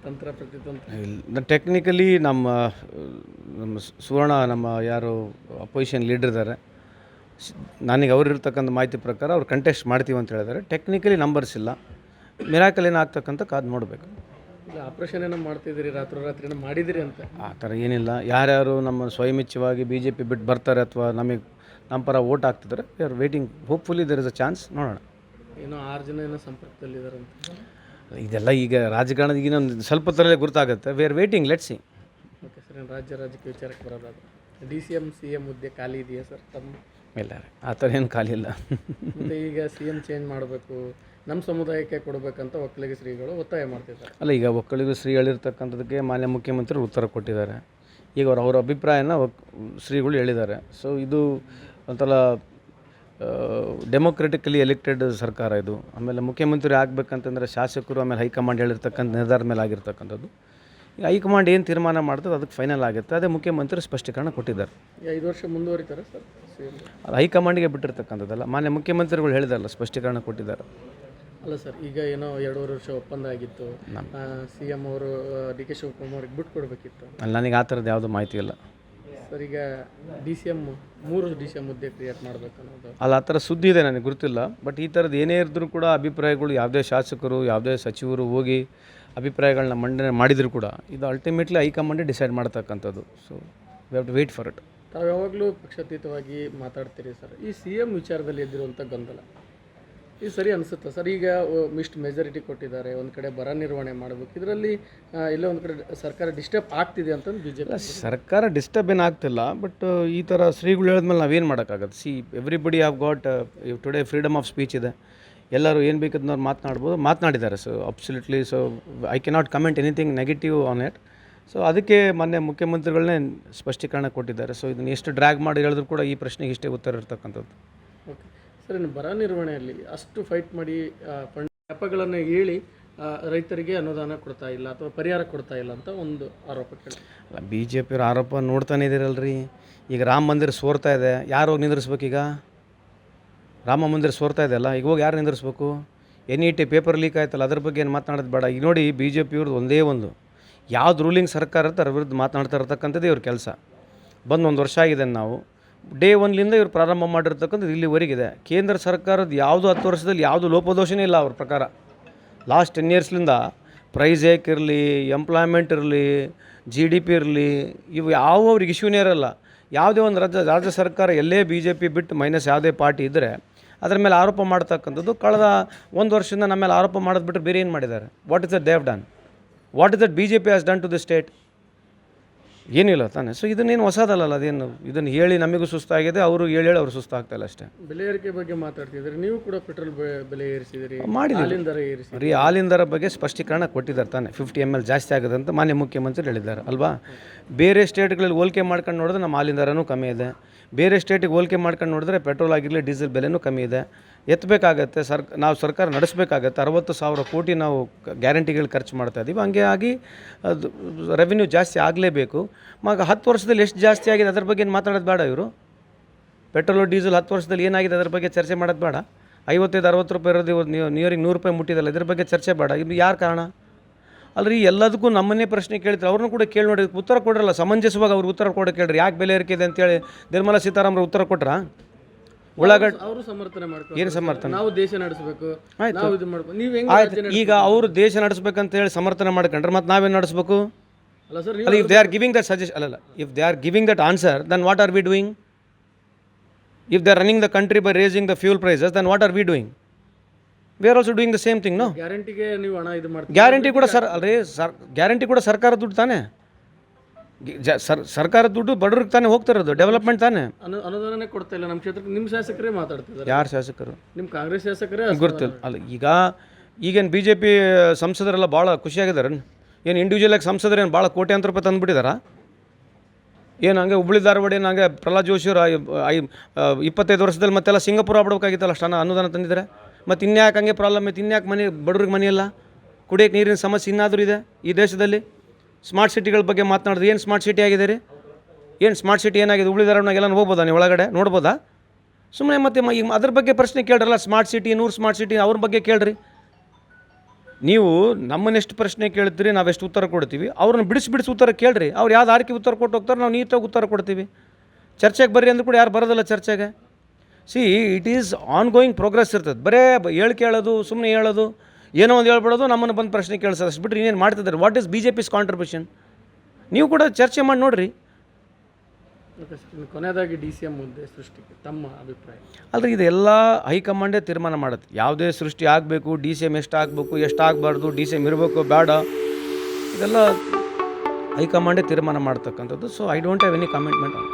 ತಂತ್ರ ಪ್ರತಿತಂತ್ರ ಇಲ್ಲ ಟೆಕ್ನಿಕಲಿ ನಮ್ಮ ನಮ್ಮ ಸುವರ್ಣ ನಮ್ಮ ಯಾರು ಅಪೋಸಿಷನ್ ಲೀಡರ್ ಇದ್ದಾರೆ, ನನಗೆ ಅವ್ರು ಇರ್ತಕ್ಕಂಥ ಮಾಹಿತಿ ಪ್ರಕಾರ ಅವ್ರು ಕಂಟೆಸ್ಟ್ ಮಾಡ್ತೀವಿ ಅಂತ ಹೇಳಿದ್ದಾರೆ. ಟೆಕ್ನಿಕಲಿ ನಂಬರ್ಸ್ ಇಲ್ಲ, ಮಿರಾಕಲ್ ಏನಾಗ್ತಕ್ಕಂಥ ಕಾದು ನೋಡಬೇಕು. ಇಲ್ಲ ಆಪ್ರೇಷನ್ ಏನೋ ಮಾಡ್ತಿದ್ದೀರಿ, ರಾತ್ರಿ ಮಾಡಿದಿರಿ ಅಂತ ಆ ಥರ ಏನಿಲ್ಲ. ಯಾರ್ಯಾರು ನಮ್ಮ ಸ್ವಯಮಿಚ್ಛವಾಗಿ BJP ಬಿಟ್ಟು ಬರ್ತಾರೆ ಅಥವಾ ನಮ್ಮ ಪರ ಓಟ್ ಹಾಕ್ತಿದ್ದಾರೆ, we are waiting. Hopefully there is a chance, ನೋಡೋಣ. ಏನೋ 6 ಜನ ಏನೋ ಸಂಪರ್ಕದಲ್ಲಿದ್ದಾರೆ ಅಂತ. ಇದೆಲ್ಲ ಈಗ ರಾಜಕಾರಣದ ಇನ್ನೊಂದು ಸ್ವಲ್ಪ ಥರಲ್ಲೇ ಗೊತ್ತಾಗುತ್ತೆ. V are waiting, let's see. Okay sir, ರಾಜಕೀಯ ವಿಚಾರಕ್ಕೆ ಬರೋದಾದ್ರೆ DCM CM ಹುದ್ದೆ ಖಾಲಿ ಇದೆಯಾ ಸರ್ ತಮ್ಮ? ಇಲ್ಲ ಆ ಥರ ಏನು ಖಾಲಿ ಇಲ್ಲ. ಮತ್ತು ಈಗ CM ಚೇಂಜ್ ಮಾಡಬೇಕು, ನಮ್ಮ ಸಮುದಾಯಕ್ಕೆ ಕೊಡಬೇಕಂತ ಒಕ್ಕಲಿಗ ಶ್ರೀಗಳು ಒತ್ತಾಯ ಮಾಡ್ತಿದ್ದಾರೆ. ಅಲ್ಲ, ಈಗ ಒಕ್ಕಲಿಗ ಶ್ರೀ ಹೇಳಿರ್ತಕ್ಕಂಥದ್ದಕ್ಕೆ ಮಾನ್ಯ ಮುಖ್ಯಮಂತ್ರಿ ಉತ್ತರ ಕೊಟ್ಟಿದ್ದಾರೆ. ಈಗ ಅವ್ರ ಅಭಿಪ್ರಾಯನ ಶ್ರೀಗಳು ಹೇಳಿದ್ದಾರೆ. ಸೊ ಇದು ಒಂಥರ ಡೆಮೊಕ್ರೆಟಿಕಲಿ ಎಲೆಕ್ಟೆಡ್ ಸರ್ಕಾರ ಇದು. ಆಮೇಲೆ ಮುಖ್ಯಮಂತ್ರಿ ಆಗಬೇಕಂತಂದರೆ ಶಾಸಕರು ಆಮೇಲೆ ಹೈಕಮಾಂಡ್ ಹೇಳಿರ್ತಕ್ಕಂಥ ನಿರ್ಧಾರದ ಮೇಲೆ ಆಗಿರ್ತಕ್ಕಂಥದ್ದು. ಈಗ ಹೈಕಮಾಂಡ್ ಏನು ತೀರ್ಮಾನ ಮಾಡ್ತದೆ ಅದಕ್ಕೆ ಫೈನಲ್ ಆಗುತ್ತೆ. ಅದೇ ಮುಖ್ಯಮಂತ್ರಿ ಸ್ಪಷ್ಟೀಕರಣ ಕೊಟ್ಟಿದ್ದಾರೆ. 5 ವರ್ಷ ಮುಂದುವರಿತಾರೆ ಸರ್ CM? ಅದು ಹೈಕಮಾಂಡಿಗೆ ಬಿಟ್ಟಿರ್ತಕ್ಕಂಥದ್ದಲ್ಲ, ಮಾನ್ಯ ಮುಖ್ಯಮಂತ್ರಿಗಳು ಹೇಳಿದಾರಲ್ಲ, ಸ್ಪಷ್ಟೀಕರಣ ಕೊಟ್ಟಿದ್ದಾರೆ. ಅಲ್ಲ ಸರ್, ಈಗ ಏನೋ 2.5 ವರ್ಷ ಒಪ್ಪಂದ ಆಗಿತ್ತು, CM ಅವರು DK ಶಿವಕುಮಾರ್ ಅವ್ರಿಗೆ ಬಿಟ್ಟು ಕೊಡಬೇಕಿತ್ತು. ಅಲ್ಲಿ ನನಗೆ ಆ ಥರದ್ದು ಯಾವುದೂ ಮಾಹಿತಿ ಇಲ್ಲ ಸರ್. ಈಗ DCM 3 DCM ಹುದ್ದೆ ಕ್ರಿಯೇಟ್ ಮಾಡಬೇಕು ಅನ್ನೋದು ಅಲ್ಲ, ಆ ಥರ ಸುದ್ದಿ ಇದೆ, ನನಗೆ ಗೊತ್ತಿಲ್ಲ. ಬಟ್ ಈ ಥರದ್ದು ಏನೇ ಇದ್ದರೂ ಕೂಡ ಅಭಿಪ್ರಾಯಗಳು ಯಾವುದೇ ಶಾಸಕರು ಯಾವುದೇ ಸಚಿವರು ಹೋಗಿ ಅಭಿಪ್ರಾಯಗಳನ್ನ ಮಂಡನೆ ಮಾಡಿದರೂ ಕೂಡ ಇದು ಅಲ್ಟಿಮೇಟ್ಲಿ ಹೈಕಮಾಂಡೇ ಡಿಸೈಡ್ ಮಾಡ್ತಕ್ಕಂಥದ್ದು. So we have to wait for it. ತಾವು ಯಾವಾಗಲೂ ಪಕ್ಷಾತೀತವಾಗಿ ಮಾತಾಡ್ತೀರಿ ಸರ್. ಈ CM ವಿಚಾರದಲ್ಲಿ ಎದ್ದಿರುವಂಥ ಗೊಂದಲ ಇದು ಸರಿ ಅನಿಸುತ್ತಾ ಸರ್? ಈಗ ಇಷ್ಟು ಮೆಜಾರಿಟಿ ಕೊಟ್ಟಿದ್ದಾರೆ, ಒಂದು ಕಡೆ ಬರ ನಿರ್ವಹಣೆ ಮಾಡಬೇಕು, ಇದರಲ್ಲಿ ಎಲ್ಲೋ ಒಂದು ಕಡೆ ಸರ್ಕಾರ ಡಿಸ್ಟರ್ಬ್ ಆಗ್ತಿದೆ ಅಂತಂದು BJP. ಸರ್ಕಾರ ಡಿಸ್ಟರ್ಬ್ ಏನು ಆಗ್ತಿಲ್ಲ, ಬಟ್ ಈ ಥರ ಶ್ರೀಗಳು ಹೇಳಿದ್ಮೇಲೆ ನಾವೇನು ಮಾಡೋಕ್ಕಾಗತ್ತೆ? See, everybody have got today freedom of speech ಇದೆ. ಎಲ್ಲರೂ ಏನು ಬೇಕಂದ್ರೆ ಮಾತನಾಡ್ಬೋದು, ಮಾತನಾಡಿದ್ದಾರೆ. So absolutely. So I cannot comment anything negative on it. So ಅದಕ್ಕೆ ಮೊನ್ನೆ ಮುಖ್ಯಮಂತ್ರಿಗಳನ್ನೇ ಸ್ಪಷ್ಟೀಕರಣ ಕೊಟ್ಟಿದ್ದಾರೆ. ಸೊ ಇದನ್ನು ಎಷ್ಟು ಡ್ರ್ಯಾಗ್ ಮಾಡಿ ಹೇಳಿದ್ರು ಕೂಡ ಈ ಪ್ರಶ್ನೆಗೆ ಇಷ್ಟೇ ಉತ್ತರ ಇರ್ತಕ್ಕಂಥದ್ದು. ಓಕೆ ಸರ್, ಇನ್ನು ಬರ ನಿರ್ವಹಣೆಯಲ್ಲಿ ಅಷ್ಟು ಫೈಟ್ ಮಾಡಿ ನೆಪಗಳನ್ನು ಹೇಳಿ ರೈತರಿಗೆ ಅನುದಾನ ಕೊಡ್ತಾ ಇಲ್ಲ ಅಥವಾ ಪರಿಹಾರ ಕೊಡ್ತಾ ಇಲ್ಲ ಅಂತ ಒಂದು ಆರೋಪ ಕೇಳಿ. ಅಲ್ಲ, BJP ಅವ್ರ ಆರೋಪ ನೋಡ್ತಾನೆ ಇದ್ದೀರಲ್ರಿ. ಈಗ ರಾಮ ಮಂದಿರ ಸೋರ್ತಾ ಇದೆ, ಯಾರು ಹೋಗಿ ನಿಂದಿರಿಸ್ಬೇಕೀಗ? ರಾಮ ಮಂದಿರ ಸೋರ್ತಾ ಇದೆಯಲ್ಲ, ಈಗ ಹೋಗಿ ಯಾರು ನಿಂದಿರಿಸ್ಬೇಕು? NET ಪೇಪರ್ ಲೀಕ್ ಆಯ್ತಲ್ಲ, ಅದ್ರ ಬಗ್ಗೆ ಏನು ಮಾತನಾಡೋದು ಬೇಡ. ಈಗ ನೋಡಿ, BJP ಅವ್ರದ್ದು ಒಂದೇ ಒಂದು ಯಾವ್ದು ರೂಲಿಂಗ್ ಸರ್ಕಾರ ಇರುತ್ತೆ ಅದ್ರ ವಿರುದ್ಧ ಮಾತನಾಡ್ತಾ ಇರ್ತಕ್ಕಂಥದ್ದು ಇವ್ರ ಕೆಲಸ. ಬಂದು 1 ವರ್ಷ ಆಗಿದೆ. ನಾವು ಡೇ 1ಲಿಂದ ಇವ್ರು ಪ್ರಾರಂಭ ಮಾಡಿರ್ತಕ್ಕಂಥದ್ದು ಇಲ್ಲಿವರೆಗಿದೆ. ಕೇಂದ್ರ ಸರ್ಕಾರದ ಯಾವುದು 10 ವರ್ಷದಲ್ಲಿ ಯಾವುದು ಲೋಪದೋಷನೇ ಇಲ್ಲ ಅವ್ರ ಪ್ರಕಾರ. ಲಾಸ್ಟ್ 10 ಇಯರ್ಸ್ಲಿಂದ ಪ್ರೈಸ್ ಏಕ್ ಇರಲಿ, ಎಂಪ್ಲಾಯ್ಮೆಂಟ್ ಇರಲಿ, GDP ಇರಲಿ, ಇವು ಯಾವ ಅವ್ರಿಗೆ ಇಶ್ಯೂನೇ ಇರೋಲ್ಲ. ಯಾವುದೇ ಒಂದು ರಾಜ್ಯ ಸರ್ಕಾರ ಎಲ್ಲೇ BJP ಬಿಟ್ಟು ಮೈನಸ್ ಯಾವುದೇ ಪಾರ್ಟಿ ಇದ್ದರೆ ಅದರ ಮೇಲೆ ಆರೋಪ ಮಾಡ್ತಕ್ಕಂಥದ್ದು. ಕಳೆದ 1 ವರ್ಷದಿಂದ ನಮ್ಮ ಮೇಲೆ ಆರೋಪ ಮಾಡೋದು ಬಿಟ್ಟರೆ ಬೇರೆ ಏನು ಮಾಡಿದ್ದಾರೆ? What is that they have done? What is that BJP has done to the state? ಏನಿಲ್ಲ ತಾನೆ. ಸೊ ಇದನ್ನೇನು ಹೊಸದಲ್ಲ. ಅದೇನು ಇದನ್ನು ಹೇಳಿ ನಮಗೂ ಸುಸ್ತಾಗಿದೆ, ಅವರು ಹೇಳಿ ಅವ್ರು ಸುಸ್ತಾಗ್ತಾಯಿಲ್ಲ ಅಷ್ಟೇ. ಬೆಲೆ ಏರಿಕೆ ಬಗ್ಗೆ ಮಾತಾಡ್ತಿದ್ದಾರೆ, ನೀವು ಕೂಡ ಪೆಟ್ರೋಲ್ ಬೆಲೆ ಏರಿಸಿದಿರಿ, ಮಾಡಿದ್ದೀರಿ ದರ ಏರಿಸಿ ರೀ. ಹಾಲಿನ ದರ ಬಗ್ಗೆ ಸ್ಪಷ್ಟೀಕರಣ ಕೊಟ್ಟಿದ್ದಾರೆ ತಾನೆ. 50 ml ಜಾಸ್ತಿ ಆಗುತ್ತೆ ಅಂತ ಮಾನ್ಯ ಮುಖ್ಯಮಂತ್ರಿ ಹೇಳಿದ್ದಾರೆ ಅಲ್ವಾ? ಬೇರೆ ಸ್ಟೇಟ್ಗಳಲ್ಲಿ ಹೋಲಿಕೆ ಮಾಡ್ಕೊಂಡು ನೋಡಿದ್ರೆ ನಮ್ಮ ಹಾಲಿನ ದರನೂ ಕಮ್ಮಿ ಇದೆ. ಬೇರೆ ಸ್ಟೇಟಿಗೆ ಹೋಲಿಕೆ ಮಾಡ್ಕೊಂಡು ನೋಡಿದ್ರೆ ಪೆಟ್ರೋಲ್ ಆಗಿರಲಿ ಡೀಸೆಲ್ ಬೆಲೆನೂ ಕಮ್ಮಿ ಇದೆ. ಎತ್ತಬೇಕಾಗತ್ತೆ, ನಾವು ಸರ್ಕಾರ ನಡೆಸಬೇಕಾಗತ್ತೆ. 60,000 ಕೋಟಿ ನಾವು ಗ್ಯಾರಂಟಿಗಳು ಖರ್ಚು ಮಾಡ್ತಾಯಿದ್ದೀವಿ. ಹಂಗೆ ಆಗಿ ಅದು ರೆವಿನ್ಯೂ ಜಾಸ್ತಿ ಆಗಲೇಬೇಕು. 10 ವರ್ಷದಲ್ಲಿ ಎಷ್ಟು ಜಾಸ್ತಿ ಆಗಿದೆ ಅದ್ರ ಬಗ್ಗೆ ಏನು ಮಾತಾಡೋದು ಬೇಡ ಇವರು? ಪೆಟ್ರೋಲು ಡೀಸೆಲ್ 10 ವರ್ಷದಲ್ಲಿ ಏನಾಗಿದೆ ಅದ್ರ ಬಗ್ಗೆ ಚರ್ಚೆ ಮಾಡೋದು ಬೇಡ? 55-60 ರೂಪಾಯಿ ಇರೋದು ಇವತ್ತು ನಿಯರಿಂಗ್ 100 ರೂಪಾಯಿ ಮುಟ್ಟಿದಲ್ಲ, ಇದ್ರ ಬಗ್ಗೆ ಚರ್ಚೆ ಬೇಡ? ಇದು ಯಾರು ಕಾರಣ ಅಲ್ರಿ? ಎಲ್ಲದಕ್ಕೂ ನಮ್ಮನ್ನೇ ಪ್ರಶ್ನೆ ಕೇಳ್ತಾರೆ. ಅವ್ರನ್ನೂ ಕೂಡ ಕೇಳಿ ನೋಡಿ, ಉತ್ತರ ಕೊಡ್ರಲ್ಲ ಸಮಂಜಸವಾಗಿ. ಅವ್ರಿಗೆ ಉತ್ತರ ಕೊಡೋ ಕೇಳ್ರಿ, ಯಾಕೆ ಬೆಲೆ ಏರಿಕೆ ಅಂತೇಳಿ ನಿರ್ಮಲಾ ಸೀತಾರಾಮನ್ ಉತ್ತರ ಕೊಟ್ರಾ? ಉಳ್ಳಾಗಡ್ಡಿ ಅವರು ಸಮರ್ಥನೆ ಮಾಡ್ತಾರೆ. ಏನು ಸಮರ್ಥನೆ? ನಾವು ದೇಶ ನಡೆಸಬೇಕು, ನಾವು ಇದು ಮಾಡಬೇಕು. ನೀವು ಹೆಂಗೆ ಆಯ್ತು, ಈಗ ಅವರು ದೇಶ ನಡೆಸ್ಬೇಕಂತ ಹೇಳಿ ಸಮರ್ಥನೆ ಮಾಡ್ಕೊಂಡ್ರೆ ಮತ್ತೆ ನಾವೇನು ನಡೆಸಬೇಕು? ಅಲ್ಲ ಸರ್, ಅಲ್ಲ, if they are giving that suggestion, ಅಲ್ಲ, if they are giving that answer, then what are we doing? If they are running the country by raising the fuel prices, then what are we doing? We are also doing the same thing. No, ಗ್ಯಾರಂಟಿಗೆ ನೀವು ಹಣ ಇದು ಮಾಡ್ತೀವಿ. Guarantee ಕೂಡ guarantee ಕೂಡ ಸರ್ಕಾರ ದುಡ್ಡು ತಾನೆ. ಸರ್ಕಾರ ದುಡ್ಡು ಬಡವ್ರಿಗೆ ತಾನೇ ಹೋಗ್ತಿರೋದು, ಡೆವಲಪ್ಮೆಂಟ್ ತಾನೆ. ಅನುದಾನನೇ ಕೊಡ್ತಾ ಇಲ್ಲ ನಮ್ಮ ಕ್ಷೇತ್ರಕ್ಕೆ. ನಿಮ್ಮ ಶಾಸಕರೇ ಮಾತಾಡ್ತಿದ್ದಾರೆ. ಯಾರು ಶಾಸಕರು? ನಿಮ್ಮ ಕಾಂಗ್ರೆಸ್ ಶಾಸಕರೇ ಗೊತ್ತಿಲ್ಲ. ಅಲ್ಲ, ಈಗೇನು BJP ಸಂಸದರೆಲ್ಲ ಭಾಳ ಖುಷಿಯಾಗಿದ್ದಾರೆ. ಏನು ಇಂಡಿವಿಜುವಲಾಗಿ ಸಂಸದರೇನು ಭಾಳ ಕೋಟ್ಯಾಂತರ ರೂಪಾಯಿ ತಂದುಬಿಟ್ಟಿದಾರಾ? ಏನು ಹಂಗೆ ಹುಬ್ಳಿ ಧಾರವಾಡ ಏನು ಹಂಗೆ ಪ್ರಹ್ಲಾದ್ ಜೋಶಿಯವರು 25 ವರ್ಷದಲ್ಲಿ ಮತ್ತೆಲ್ಲ ಸಿಂಗಾಪುರ ಆಗ್ಬಿಡ್ಬೇಕಾಗಿತ್ತಲ್ಲ, ಅಷ್ಟು ಅನುದಾನ ತಂದಿದ್ದಾರೆ. ಮತ್ತು ಇನ್ಯಾಕೆ ಹಂಗೆ ಪ್ರಾಬ್ಲಮ್ ಐತೆ? ಇನ್ಯಾಕೆ ಬಡವ್ರಿಗೆ ಮನೆ ಇಲ್ಲ? ಕುಡಿಯೋಕ್ಕೆ ನೀರಿನ ಸಮಸ್ಯೆ ಇನ್ನಾದರೂ ಇದೆ ಈ ದೇಶದಲ್ಲಿ. ಸ್ಮಾರ್ಟ್ ಸಿಟಿಗಳ ಬಗ್ಗೆ ಮಾತನಾಡಿದ್ರೆ ಏನು ಸ್ಮಾರ್ಟ್ ಸಿಟಿ ಆಗಿದೆ ರೀ? ಏನು ಸ್ಮಾರ್ಟ್ ಸಿಟಿ ಏನಾಗಿದೆ? ಹುಬ್ಳಿ ಧಾರವಾಡನಾಗೆಲ್ಲ ಹೋಗ್ಬೋದಾ ನೀವು ಒಳಗಡೆ ನೋಡ್ಬೋದಾ? ಸುಮ್ಮನೆ ಮತ್ತೆ ಈಗ ಅದ್ರ ಬಗ್ಗೆ ಪ್ರಶ್ನೆ ಕೇಳ್ರಲ್ಲ. ಸ್ಮಾರ್ಟ್ ಸಿಟಿ 100 ಸ್ಮಾರ್ಟ್ ಸಿಟಿ ಅವ್ರ ಬಗ್ಗೆ ಕೇಳ್ರಿ. ನೀವು ನಮ್ಮನ್ನೆಷ್ಟು ಪ್ರಶ್ನೆ ಕೇಳ್ತೀರಿ, ನಾವೆಷ್ಟು ಉತ್ತರ ಕೊಡ್ತೀವಿ, ಅವ್ರನ್ನ ಬಿಡಿಸಿ ಉತ್ತರ ಕೇಳ್ರಿ. ಅವ್ರು ಯಾವ್ದು ಆರ್ಕೆ ಉತ್ತರ ಕೊಟ್ಟು ಹೋಗ್ತಾರೆ, ನಾವು ನೀಟಾಗಿ ಉತ್ತರ ಕೊಡ್ತೀವಿ. ಚರ್ಚೆಗೆ ಬರ್ರಿ ಅಂದ್ರೂ ಕೂಡ ಯಾರು ಬರೋದಿಲ್ಲ ಚರ್ಚೆಗೆ. C it is on going progress ಇರ್ತದೆ. ಬರೇ ಕೇಳೋದು, ಸುಮ್ಮನೆ ಹೇಳೋದು, ಏನೋ ಒಂದು ಹೇಳ್ಬಿಡೋದು, ನಮ್ಮನ್ನು ಬಂದು ಪ್ರಶ್ನೆ ಕೇಳಿಸೋದು ಅಷ್ಟು ಬಿಟ್ಟರೆ ಇನ್ನೇನು ಮಾಡ್ತಿದ್ದಾರೆ. What is BJP's contribution? ನೀವು ಕೂಡ ಚರ್ಚೆ ಮಾಡಿ ನೋಡಿರಿ. ಓಕೆ ಸರ್, ಇನ್ನು ಕೊನೆಯದಾಗಿ DCM ಹುದ್ದೆ ಸೃಷ್ಟಿಗೆ ತಮ್ಮ ಅಭಿಪ್ರಾಯ? ಅಲ್ರಿ, ಇದೆಲ್ಲ ಹೈಕಮಾಂಡೇ ತೀರ್ಮಾನ ಮಾಡುತ್ತೆ. ಯಾವುದೇ ಸೃಷ್ಟಿ ಆಗಬೇಕು, DCM ಎಷ್ಟು ಆಗಬೇಕು, ಎಷ್ಟು ಆಗಬಾರ್ದು, DCM ಇರಬೇಕು ಬೇಡ, ಇದೆಲ್ಲ ಹೈಕಮಾಂಡೇ ತೀರ್ಮಾನ ಮಾಡ್ತಕ್ಕಂಥದ್ದು. So I don't have any commitment on.